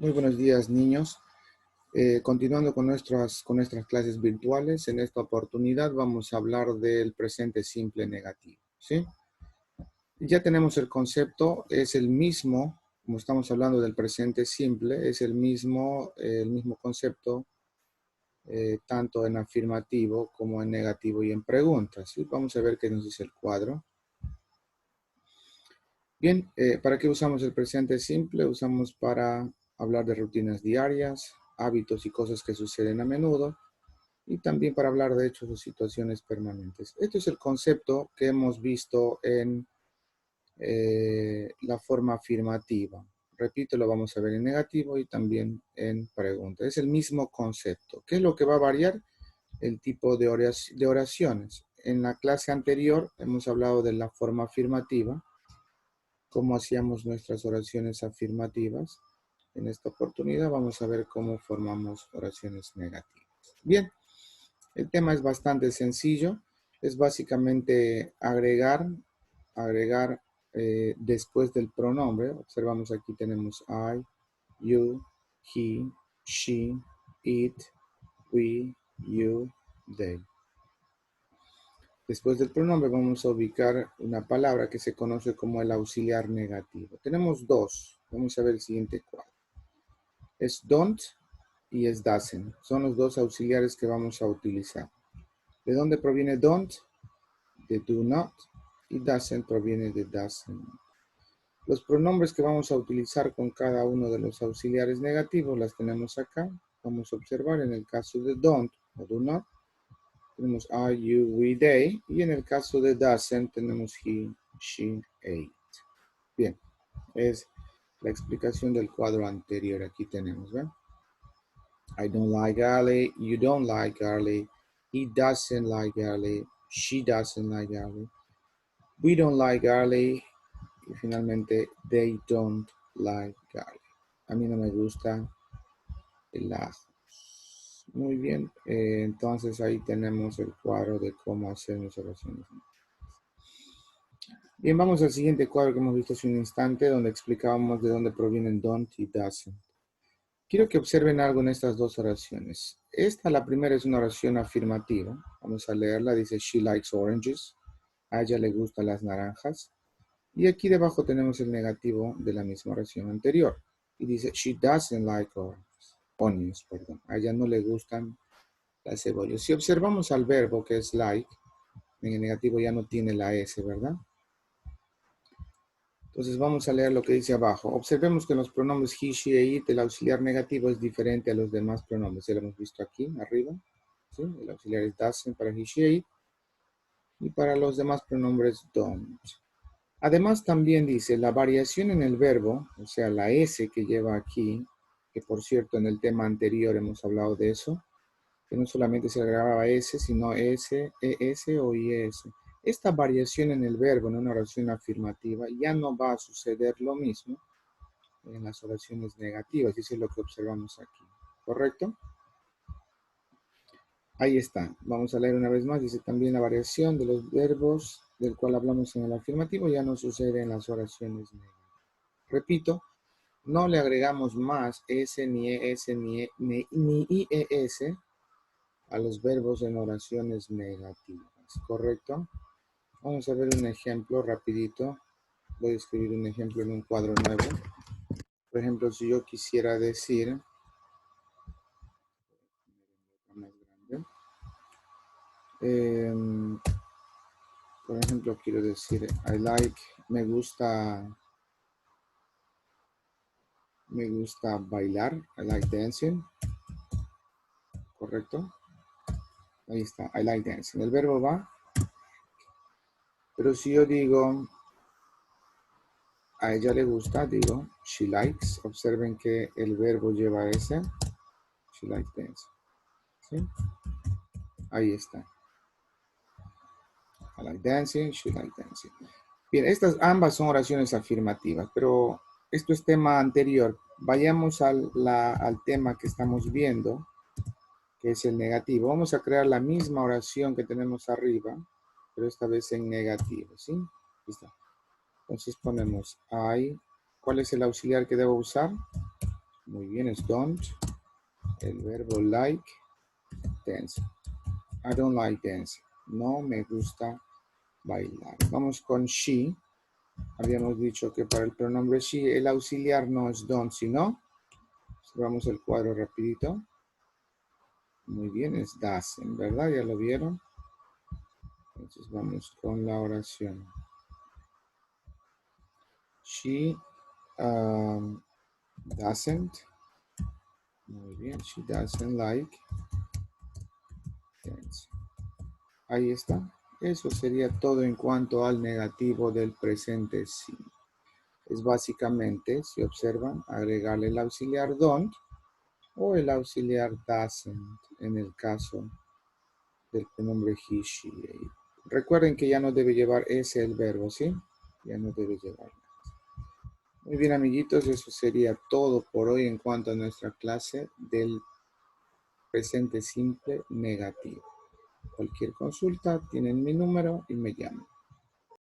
Muy buenos días, niños. Continuando con nuestras clases virtuales, en esta oportunidad vamos a hablar del presente simple negativo, ¿sí? Ya tenemos el concepto, es el mismo, como estamos hablando del presente simple, es el mismo concepto tanto en afirmativo como en negativo y en preguntas, ¿sí? Vamos a ver qué nos dice el cuadro. Bien, ¿para qué usamos el presente simple? Usamos para hablar de rutinas diarias, hábitos y cosas que suceden a menudo, y también para hablar de hechos o situaciones permanentes. Este es el concepto que hemos visto en la forma afirmativa. Repito, lo vamos a ver en negativo y también en pregunta. Es el mismo concepto. ¿Qué es lo que va a variar? El tipo de oraciones. En la clase anterior hemos hablado de la forma afirmativa, cómo hacíamos nuestras oraciones afirmativas. En esta oportunidad vamos a ver cómo formamos oraciones negativas. Bien, el tema es bastante sencillo. Es básicamente agregar después del pronombre. Observamos aquí tenemos I, you, he, she, it, we, you, they. Después del pronombre vamos a ubicar una palabra que se conoce como el auxiliar negativo. Tenemos dos. Vamos a ver el siguiente cuadro. Es don't y es doesn't. Son los dos auxiliares que vamos a utilizar. ¿De dónde proviene don't? De do not. Y doesn't proviene de doesn't. Los pronombres que vamos a utilizar con cada uno de los auxiliares negativos las tenemos acá. Vamos a observar en el caso de don't o do not. Tenemos I, you, we, they. Y en el caso de doesn't tenemos he, she, it. Bien, es la explicación del cuadro anterior. Aquí tenemos, ¿ven? I don't like garlic, you don't like garlic, he doesn't like garlic, she doesn't like garlic, we don't like garlic, y finalmente they don't like garlic. A mí no me gusta el ajo. Muy bien, entonces ahí tenemos el cuadro de cómo hacer nuestras oraciones. Bien, vamos al siguiente cuadro que hemos visto hace un instante, donde explicábamos de dónde provienen don't y doesn't. Quiero que observen algo en estas dos oraciones. La primera, es una oración afirmativa. Vamos a leerla. Dice, she likes oranges. A ella le gustan las naranjas. Y aquí debajo tenemos el negativo de la misma oración anterior. Y dice, she doesn't like onions. A ella no le gustan las cebollas. Si observamos al verbo que es like, en el negativo ya no tiene la S, ¿verdad? Entonces vamos a leer lo que dice abajo. Observemos que en los pronombres he, she e it, el auxiliar negativo es diferente a los demás pronombres. Ya lo hemos visto aquí, arriba. ¿Sí? El auxiliar es doesn't para he, she e it. Y para los demás pronombres, don't. Además también dice, la variación en el verbo, o sea, la S que lleva aquí, que por cierto en el tema anterior hemos hablado de eso, que no solamente se agregaba S, sino S, ES o IS. Esta variación en el verbo en una oración afirmativa ya no va a suceder lo mismo en las oraciones negativas, y eso es lo que observamos aquí. ¿Correcto? Ahí está. Vamos a leer una vez más. Dice también la variación de los verbos del cual hablamos en el afirmativo ya no sucede en las oraciones negativas. Repito, no le agregamos más S, ni ES, ni IES a los verbos en oraciones negativas. ¿Correcto? Vamos a ver un ejemplo rapidito. Voy a escribir un ejemplo en un cuadro nuevo. Por ejemplo, si yo quisiera decir, más grande, por ejemplo, quiero decir, I like, me gusta bailar, I like dancing, ¿correcto? Ahí está, I like dancing. El verbo va, pero si yo digo, a ella le gusta, digo, she likes. Observen que el verbo lleva ese, she likes dancing. ¿Sí? Ahí está. I like dancing, she likes dancing. Bien, estas ambas son oraciones afirmativas, pero esto es tema anterior. Vayamos al tema que estamos viendo, que es el negativo. Vamos a crear la misma oración que tenemos arriba, pero esta vez en negativo, ¿sí? Listo. Entonces ponemos I. ¿Cuál es el auxiliar que debo usar? Muy bien, es don't. El verbo like, dance. I don't like dance. No me gusta bailar. Vamos con she. Habíamos dicho que para el pronombre she el auxiliar no es don't, sino, observamos el cuadro rapidito. Muy bien, es doesn't, ¿verdad? ¿Ya lo vieron? Entonces vamos con la oración. She doesn't. Muy bien, she doesn't like dance. Ahí está. Eso sería todo en cuanto al negativo del presente simple. Es básicamente, si observan, agregarle el auxiliar don't o el auxiliar doesn't en el caso del pronombre he, she, it. Recuerden que ya no debe llevar ese el verbo, ¿sí? Ya no debe llevar. Muy bien, amiguitos, eso sería todo por hoy en cuanto a nuestra clase del presente simple negativo. Cualquier consulta, tienen mi número y me llaman.